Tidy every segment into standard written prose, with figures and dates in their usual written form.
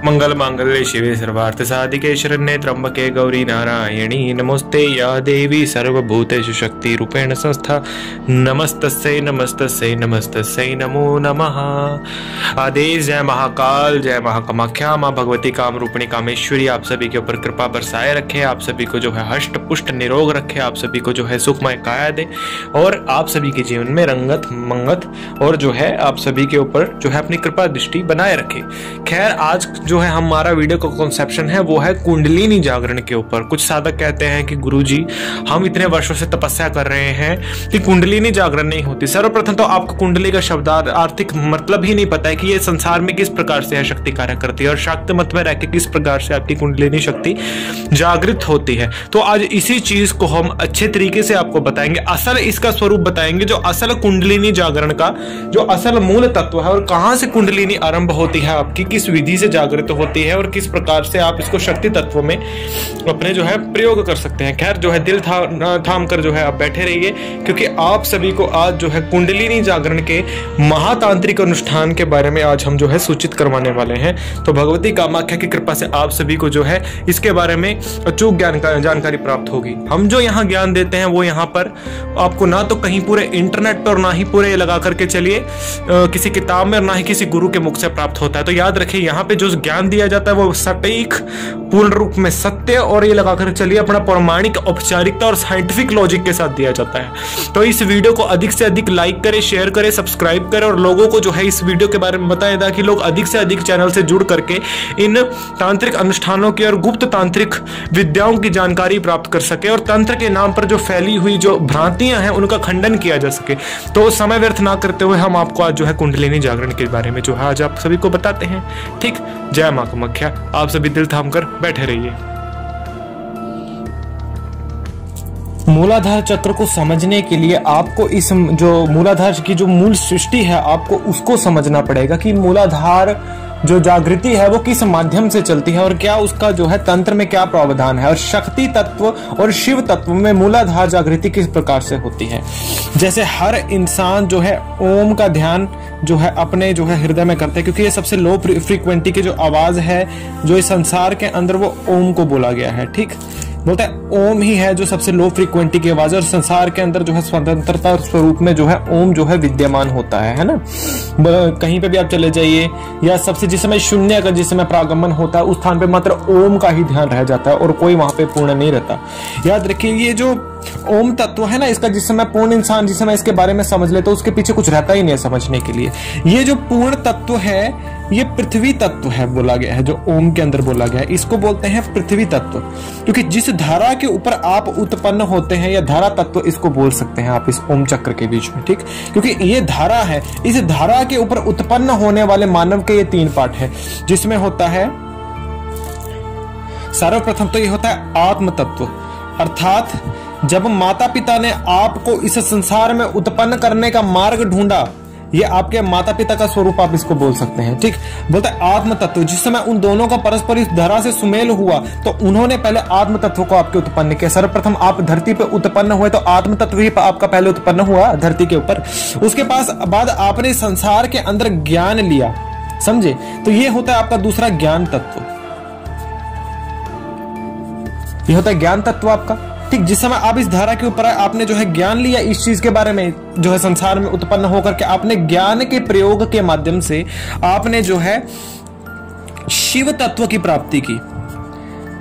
मंगल मांगल्ये शिवे सर्वार्थ साधिके शरण्ये त्र्यंबके गौरी नारायणी नमोस्ते या देवी सर्वभूतेषु शक्ति रूपेण संस्था नमस्तस्यै नमस्तस्यै नमस्तस्यै नमो नमः। आदेश जय महाकाल, जय महाकामाख्या, माँ भगवती काम रूपिणी कामेश्वरी आप सभी के ऊपर कृपा बरसाए रखे, आप सभी को जो है हष्ट पुष्ट निरोग रखे, आप सभी को जो है सुखमय काया दे और आप सभी के जीवन में रंगत मंगत और जो है आप सभी के ऊपर जो है अपनी कृपा दृष्टि बनाए रखे। खैर, आज जो है हमारा वीडियो का कॉन्सेप्शन है वो है कुंडलिनी जागरण के ऊपर। कुछ साधक कहते हैं कि गुरुजी हम इतने वर्षों से तपस्या कर रहे हैं कि कुंडलिनी जागरण नहीं होती। सर्वप्रथम तो आपको कुंडली का शब्दार्थ आर्थिक मतलब ही नहीं पता है कि ये संसार में किस प्रकार से शक्ति कार्य करती है और शाक्त मत में रहकर किस प्रकार से आपकी कुंडलिनी शक्ति जागृत होती है। तो आज इसी चीज को हम अच्छे तरीके से आपको बताएंगे, असल इसका स्वरूप बताएंगे, जो असल कुंडलिनी जागरण का जो असल मूल तत्व है और कहां से कुंडलिनी आरंभ होती है आपकी, किस विधि से जागृत होती है और किस प्रकार से आप इसको शक्ति तत्व में अपने जो है प्रयोग कर सकते हैं। खैर, जो है दिल थाम कर जो है आप बैठे रहिए, क्योंकि आप सभी को आज जो है कुंडलिनी जागरण के महातांत्रिक अनुष्ठान के बारे में आज हम जो है सूचित करवाने वाले हैं। तो भगवती कामाख्या की कृपा से आप सभी को जो है इसके बारे में अचूक जानकारी प्राप्त होगी। हम जो यहाँ ज्ञान देते हैं वो यहाँ पर आपको ना तो कहीं पूरे इंटरनेट पर, ना ही पूरे लगा करके चलिए किसी किताब में, ना ही किसी गुरु के मुख से प्राप्त होता है। तो याद रखिए, यहाँ पे जो ज्ञान दिया जाता है वो सटीक, पूर्ण रूप में सत्य और ये लगा कर चलिए अपना प्रमाणिक, औपचारिकता और साइंटिफिक लॉजिक के साथ दिया जाता है। तो इस वीडियो को अधिक से अधिक लाइक करें, शेयर करें, सब्सक्राइब करें और लोगों को जो है इस वीडियो के बारे में बताएं ताकि लोग अधिक से अधिक चैनल से जुड़ करके इन तांत्रिक अनुष्ठानों की और गुप्त तांत्रिक विद्याओं की जानकारी प्राप्त कर सके और तंत्र के नाम पर जो फैली हुई जो भ्रांतियां हैं उनका खंडन किया जा सके। तो समय व्यर्थ ना करते हुए हम आपको आज जो है कुंडलिनी जागरण के बारे में जो है आज आप सभी को बताते हैं। ठीक, जय मां कामाख्या। आप सभी दिल थाम कर बैठे रहिए। मूलाधार चक्र को समझने के लिए आपको इस जो मूलाधार की जो मूल सृष्टि है आपको उसको समझना पड़ेगा कि मूलाधार जो जागृति है वो किस माध्यम से चलती है और क्या उसका जो है तंत्र में क्या प्रावधान है और शक्ति तत्व और शिव तत्व में मूलाधार जागृति किस प्रकार से होती है। जैसे हर इंसान जो है ओम का ध्यान जो है अपने जो है हृदय में करते हैं, क्योंकि ये सबसे लो फ्रीक्वेंसी की जो आवाज है जो इस संसार के अंदर वो ओम को बोला गया है। ठीक, बोलता है ओम ही है जो सबसे लो फ्रीक्वेंसी की आवाज है और संसार के अंदर जो है स्वतंत्रता स्वरूप में जो है ओम जो है विद्यमान होता है ना। कहीं पे भी आप चले जाइए या सबसे जिस समय शून्य का जिस समय प्रागमन होता है उस स्थान पे मात्र ओम का ही ध्यान रह जाता है और कोई वहां पे पूर्ण नहीं रहता। याद रखिए, ये जो ओम तत्व है ना, इसका जिस समय पूर्ण इंसान जिस समय इसके बारे में समझ ले तो उसके पीछे कुछ रहता ही नहीं है समझने के लिए। ये जो पूर्ण तत्व है ये पृथ्वी तत्व है बोला गया है, जो ओम के अंदर बोला गया है इसको बोलते हैं पृथ्वी तत्व, क्योंकि जिस धारा के ऊपर आप उत्पन्न होते हैं या धारा तत्व इसको बोल सकते हैं आप इस ओम चक्र के बीच में। ठीक, क्योंकि ये धारा है, इस धारा के ऊपर उत्पन्न होने वाले मानव के ये 3 पार्ट है, जिसमें होता है सर्वप्रथम तो ये होता है आत्म तत्व, अर्थात जब माता पिता ने आपको इस संसार में उत्पन्न करने का मार्ग ढूंढा, ये आपके माता पिता का स्वरूप आप इसको बोल सकते हैं। ठीक, बोलते हैं आत्म तत्व, जिस समय उन दोनों का परस्पर इस धरा से सुमेल हुआ तो उन्होंने पहले आत्म तत्व को आपके उत्पन्न किया। सर्वप्रथम आप धरती पे उत्पन्न हुए तो आत्म तत्व ही आपका पहले उत्पन्न हुआ धरती के ऊपर। उसके बाद आपने संसार के अंदर ज्ञान लिया, समझे, तो ये होता है आपका दूसरा ज्ञान तत्व। ये होता है ज्ञान तत्व आपका। ठीक, जिस समय आप इस धारा के ऊपर आपने जो है ज्ञान लिया इस चीज के बारे में जो है संसार में उत्पन्न होकर के आपने ज्ञान के प्रयोग के माध्यम से आपने जो है शिव तत्व की प्राप्ति की।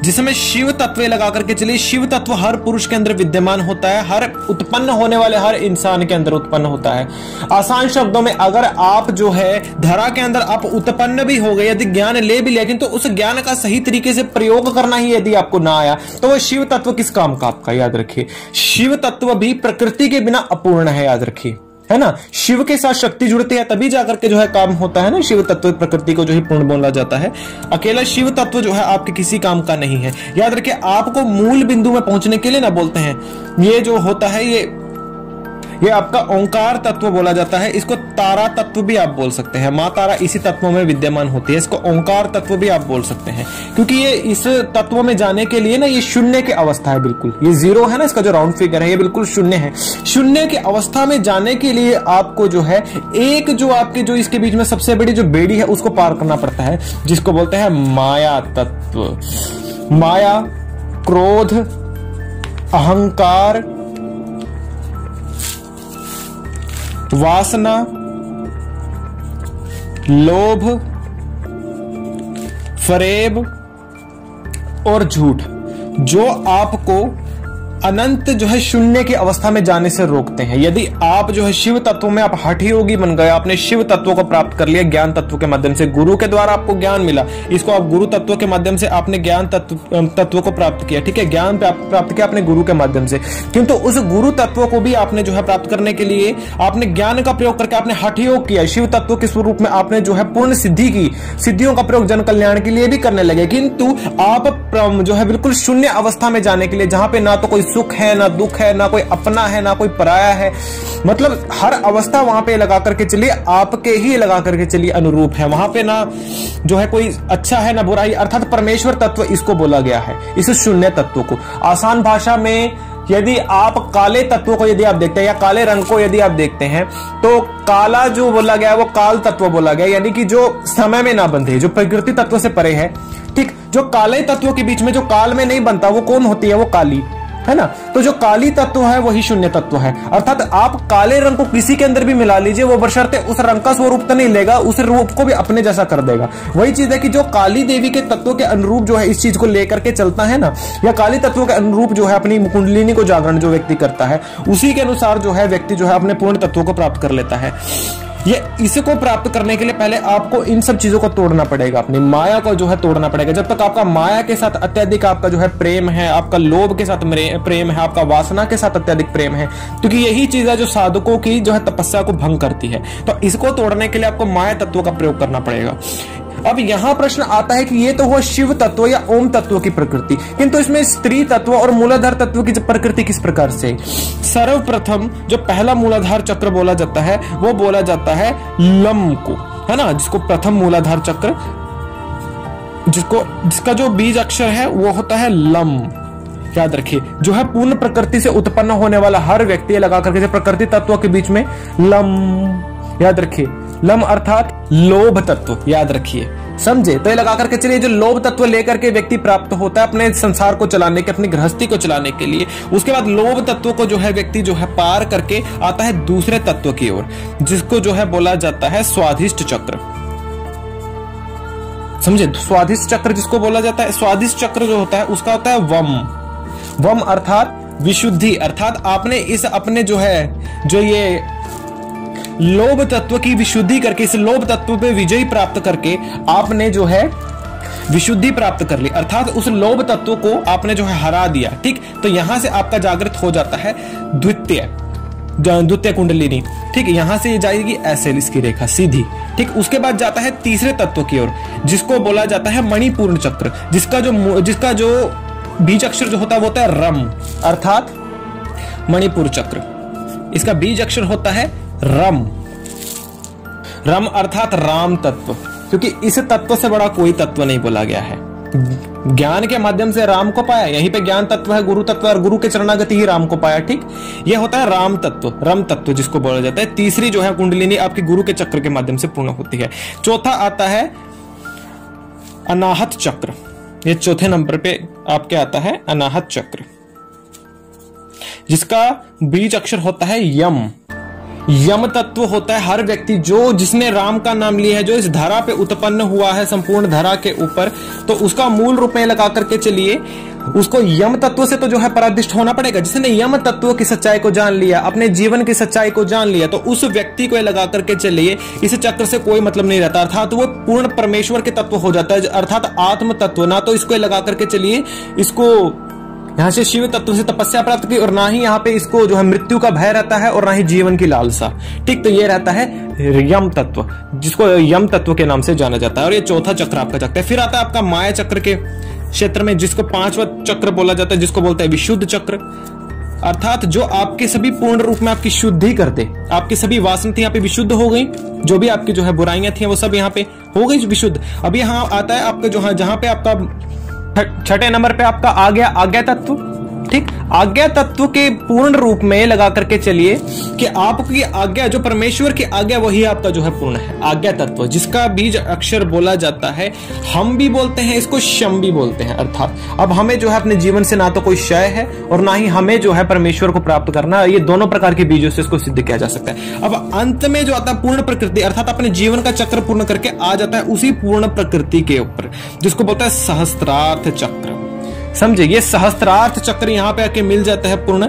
जिसमें शिव तत्व लगा करके चलिए, शिव तत्व हर पुरुष के अंदर विद्यमान होता है, हर उत्पन्न होने वाले हर इंसान के अंदर उत्पन्न होता है। आसान शब्दों में अगर आप जो है धरा के अंदर आप उत्पन्न भी हो गए, यदि ज्ञान ले भी लिया, किंतु उस ज्ञान का सही तरीके से प्रयोग करना ही यदि आपको ना आया तो वह शिव तत्व किस काम का आपका। याद रखिए, शिव तत्व भी प्रकृति के बिना अपूर्ण है, याद रखिए, है ना। शिव के साथ शक्ति जुड़ती है तभी जाकर के जो है काम होता है ना। शिव तत्व प्रकृति को जो है पूर्ण बोला जाता है, अकेला शिव तत्व जो है आपके किसी काम का नहीं है। याद रखिए, आपको मूल बिंदु में पहुंचने के लिए ना बोलते हैं, ये जो होता है ये आपका ओंकार तत्व बोला जाता है। इसको तारा तत्व भी आप बोल सकते हैं, माँ तारा इसी तत्वों में विद्यमान होती है। इसको ओंकार तत्व भी आप बोल सकते हैं, क्योंकि ये इस तत्व में जाने के लिए ना ये शून्य की अवस्था है, बिल्कुल ये जीरो है ना, इसका जो राउंड फिगर है ये बिल्कुल शून्य है। शून्य की अवस्था में जाने के लिए आपको जो है एक जो आपके जो इसके बीच में सबसे बड़ी जो बेड़ी है उसको पार करना पड़ता है, जिसको बोलते हैं माया तत्व। माया, क्रोध, अहंकार, वासना, लोभ, फरेब और झूठ, जो आपको अनंत जो है शून्य की अवस्था में जाने से रोकते हैं। यदि आप जो है शिव तत्व में आप हठ योगी बन गए, आपने शिव तत्व को प्राप्त कर लिया ज्ञान तत्व के माध्यम से, गुरु के द्वारा आपको ज्ञान मिला, इसको आप गुरु तत्व के माध्यम से आपने ज्ञान तत्व को प्राप्त किया, ठीक है, ज्ञान प्राप्त किया आपने गुरु के माध्यम से। किंतु उस गुरु तत्व को भी आपने जो है प्राप्त करने के लिए आपने ज्ञान का प्रयोग करके आपने हठ योग किया, शिव तत्व के स्वरूप में आपने जो है पूर्ण सिद्धि की, सिद्धियों का प्रयोग जन कल्याण के लिए भी करने लगे। किंतु आप जो है बिल्कुल शून्य अवस्था में जाने के लिए, जहां पे ना तो कोई सुख है, ना दुख है, ना कोई अपना है, ना कोई पराया है, मतलब हर अवस्था वहां पे लगा करके चलिए, आपके ही लगा करके चलिए अनुरूप है। वहां पे ना जो है कोई अच्छा है ना बुराई, अर्थात परमेश्वर तत्व इसको बोला गया है, इस शून्य तत्व को। आसान भाषा में यदि आप काले तत्व को यदि आप देखते हैं या काले रंग को यदि आप देखते हैं, तो काला जो बोला गया है वो काल तत्व बोला गया, यानी कि जो समय में ना बंधे, जो प्रकृति तत्व से परे है, ठीक। जो काले तत्वों के बीच में जो काल में नहीं बनता वो कौन होती है? वो काली है ना। तो जो काली तत्व है वही शून्य तत्व है, अर्थात आप काले रंग को किसी के अंदर भी मिला लीजिए, वो बशर्ते उस रंग का स्वरूप तो नहीं लेगा, उस रूप को भी अपने जैसा कर देगा। वही चीज है कि जो काली देवी के तत्वों के अनुरूप जो है इस चीज को लेकर के चलता है ना, या काली तत्वों के अनुरूप जो है अपनी कुंडलिनी को जागरण जो व्यक्ति करता है, उसी के अनुसार जो है व्यक्ति जो है अपने पूर्ण तत्वों को प्राप्त कर लेता है। ये इसको प्राप्त करने के लिए पहले आपको इन सब चीजों को तोड़ना पड़ेगा, अपनी माया को जो है तोड़ना पड़ेगा। जब तक आपका माया के साथ अत्यधिक आपका जो है प्रेम है, आपका लोभ के साथ प्रेम है, आपका वासना के साथ अत्यधिक प्रेम है, क्योंकि यही चीज है जो साधकों की जो है तपस्या को भंग करती है। तो इसको तोड़ने के लिए आपको माया तत्व का प्रयोग करना पड़ेगा। अब यहां प्रश्न आता है कि ये तो हुआ शिव तत्व या ओम तत्व की प्रकृति, किंतु इसमें स्त्री तत्व और मूलाधार तत्व की प्रकृति किस प्रकार से? सर्वप्रथम जो पहला मूलाधार चक्र बोला जाता है वो बोला जाता है लम को, है ना, जिसको प्रथम मूलाधार चक्र, जिसका जो बीज अक्षर है वो होता है लम। याद रखिए, जो है पूर्ण प्रकृति से उत्पन्न होने वाला हर व्यक्ति लगा करके प्रकृति तत्व के बीच में लम, याद रखिए, लम अर्थात लोभ तत्व, याद रखिए, समझे। तो ये लगा करके चलिए, जो लोभ तत्व लेकर के व्यक्ति प्राप्त होता है अपने संसार को चलाने के, अपनी गृहस्थी को चलाने के लिए, उसके बाद लोभ तत्व को जो है व्यक्ति जो है पार करके आता है दूसरे तत्व की ओर, जिसको जो है बोला जाता है स्वाधिष्ठ चक्र, समझे। स्वाधिष्ठ चक्र जिसको बोला जाता है, स्वाधिष्ठ चक्र जो होता है उसका होता है वम। वम अर्थात विशुद्धि, अर्थात आपने इस अपने जो है जो ये लोभ तत्व की विशुद्धि करके, इस लोभ तत्व पे विजय प्राप्त करके आपने जो है विशुद्धि प्राप्त कर ली, अर्थात उस लोभ तत्व को आपने जो है हरा दिया, ठीक। तो यहां से आपका जागृत हो जाता है द्वितीय कुंडलिनी, ठीक। यहां से ये जाएगी ऐसे इसकी रेखा सीधी, ठीक। उसके बाद जाता है तीसरे तत्व की ओर, जिसको बोला जाता है मणिपूर्ण चक्र, जिसका जो बीज अक्षर जो होता है वो होता है रम, अर्थात मणिपुर चक्र, इसका बीज अक्षर होता है रम। रम अर्थात राम तत्व, क्योंकि इस तत्व से बड़ा कोई तत्व नहीं बोला गया है। ज्ञान के माध्यम से राम को पाया, यहीं पे ज्ञान तत्व है, गुरु तत्व, और गुरु के चरणागति ही राम को पाया, ठीक। यह होता है राम तत्व, रम तत्व जिसको बोला जाता है। तीसरी जो है कुंडलिनी आपकी गुरु के चक्र के माध्यम से पूर्ण होती है। चौथा आता है अनाहत चक्र, ये चौथे नंबर पे आपके आता है अनाहत चक्र, जिसका बीज अक्षर होता है यम। यम तत्व होता है हर व्यक्ति जिसने राम का नाम लिया है, जो इस धरा पे उत्पन्न हुआ है संपूर्ण धरा के ऊपर, तो उसका मूल रूप में लगा करके चलिए, उसको यम तत्व से तो जो है पराधिष्ट होना पड़ेगा। जिसने यम तत्व की सच्चाई को जान लिया, अपने जीवन की सच्चाई को जान लिया, तो उस व्यक्ति को लगा करके चलिए इस चक्र से कोई मतलब नहीं रहता, अर्थात वो पूर्ण परमेश्वर के तत्व हो जाता है, अर्थात आत्म तत्व। ना तो इसको लगा करके चलिए इसको यहां से शिव तत्व से तपस्या प्राप्त की, और ना ही यहाँ पे इसको जो है मृत्यु का भय रहता है, और ना ही जीवन की लालसा, ठीक। तो ये रहता है यम तत्व, जिसको यम तत्व के नाम से जाना जाता है, और ये चौथा चक्र आपका चक्र है। फिर आता है आपका माया चक्र के क्षेत्र में, जिसको पांचवा चक्र बोला जाता है, जिसको बोलते हैं विशुद्ध चक्र, अर्थात जो आपके सभी पूर्ण रूप में आपकी शुद्धि कर दे। आपकी सभी वासना थी यहाँ पे विशुद्ध हो गई, जो भी आपकी जो है बुराइयां थी वो सब यहाँ पे हो गई विशुद्ध। अब यहाँ आता है आपका जो है जहां पे आपका छठे नंबर पे आपका आ गया आज्ञा तत्व। ठीक, आज्ञा तत्व के पूर्ण रूप में लगा करके चलिए कि आपकी आज्ञा, जो परमेश्वर की आज्ञा, वही आपका जो है पूर्ण है। आज्ञा तत्व जिसका बीज अक्षर बोला जाता है, हम भी बोलते हैं इसको, शम भी बोलते हैं। अर्थात अब हमें जो है अपने जीवन से ना तो कोई क्षय है और ना ही हमें जो है परमेश्वर को प्राप्त करना। ये दोनों प्रकार के बीजों से इसको सिद्ध किया जा सकता है। अब अंत में जो आता है पूर्ण प्रकृति, अर्थात अपने जीवन का चक्र पूर्ण करके आ जाता है उसी पूर्ण प्रकृति के ऊपर, जिसको बोलता है सहस्त्रार्थ चक्र। समझे, ये सहस्त्रार्थ चक्र यहाँ पे आके मिल जाता है पूर्ण।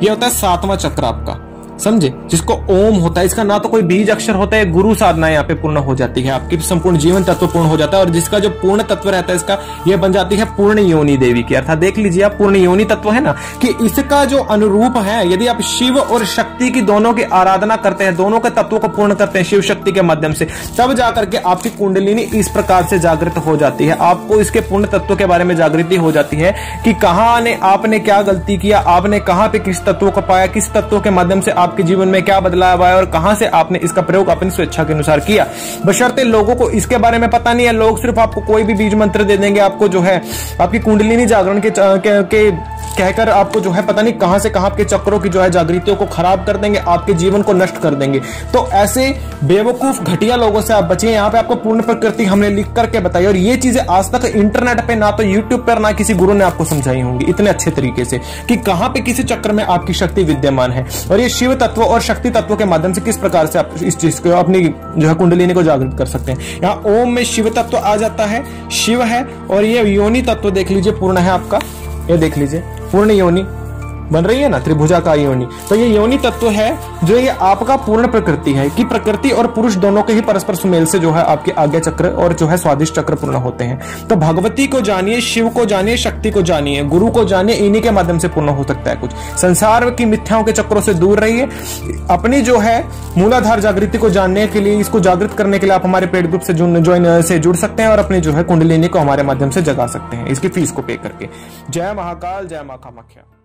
ये होता है 7वां चक्र आपका, समझे, जिसको ओम होता है। इसका ना तो कोई बीज अक्षर होता है, गुरु साधना यहाँ पे पूर्ण हो जाती है, आपकी संपूर्ण जीवन तत्व पूर्ण हो जाता है। और जिसका जो पूर्ण तत्व रहता है इसका, ये बन जाती है पूर्ण योनि देवी की। अर्थात देख लीजिए आप, पूर्ण योनि तत्व है ना, कि इसका जो अनुरूप है, यदि आप शिव और शक्ति की दोनों की आराधना करते हैं, दोनों के तत्वों को पूर्ण करते हैं शिव शक्ति के माध्यम से, तब जाकर के आपकी कुंडलिनी इस प्रकार से जागृत हो जाती है। आपको इसके पूर्ण तत्व के बारे में जागृति हो जाती है कि कहाँ ने आपने क्या गलती किया, आपने कहाँ पे किस तत्व को पाया, किस तत्व के माध्यम से आपके जीवन में क्या बदलाव आया और कहां से आपने इसका प्रयोग अपनी स्वेच्छा के अनुसार किया। बशर्ते लोगों को इसके बारे में पता नहीं है, लोग सिर्फ आपको कोई भी बीज मंत्र दे देंगे, आपको जो है आपकी कुंडलिनी जागरण के कहकर आपको जो है पता नहीं कहां से कहां आपके चक्रों की जो है जागृतियों को खराब कर देंगे, आपके जीवन को नष्ट कर देंगे। तो ऐसे बेवकूफ घटिया लोगों से आप बचिए। यहाँ पे आपको पूर्ण प्रकृति हमने लिख करके बताई, और ये चीजें आज तक इंटरनेट पे ना तो यूट्यूब पर ना किसी गुरु ने आपको समझाई होंगी इतने अच्छे तरीके से कि कहां पे किसी चक्र में आपकी शक्ति विद्यमान है और ये शिव तत्व और शक्ति तत्व के माध्यम से किस प्रकार से आप इस चीज को, अपनी जो है कुंडलिनी को जागृत कर सकते हैं। यहाँ ओम में शिव तत्व आ जाता है, शिव है, और ये योनि तत्व देख लीजिए पूर्ण है आपका। ये देख लीजिए पूर्ण योनि बन रही है ना, त्रिभुजाकार योनि। तो ये योनि तत्व है जो ये आपका पूर्ण प्रकृति है, कि प्रकृति और पुरुष दोनों के ही परस्पर सुमेल से जो है आपके आज्ञा चक्र और जो है स्वादिष्ट चक्र पूर्ण होते हैं। तो भगवती को जानिए, शिव को जानिए, शक्ति को जानिए, गुरु को जानिए, इन्हीं के माध्यम से पूर्ण हो सकता है कुछ। संसार की मिथ्याओं के चक्रों से दूर रहिए। अपनी जो है मूलाधार जागृति को जानने के लिए, इसको जागृत करने के लिए आप हमारे पेड ग्रुप से जुड़ सकते हैं और अपनी जो है कुंडलिनी को हमारे माध्यम से जगा सकते हैं, इसकी फीस को पे करके। जय महाकाल, जय मां कामाख्या।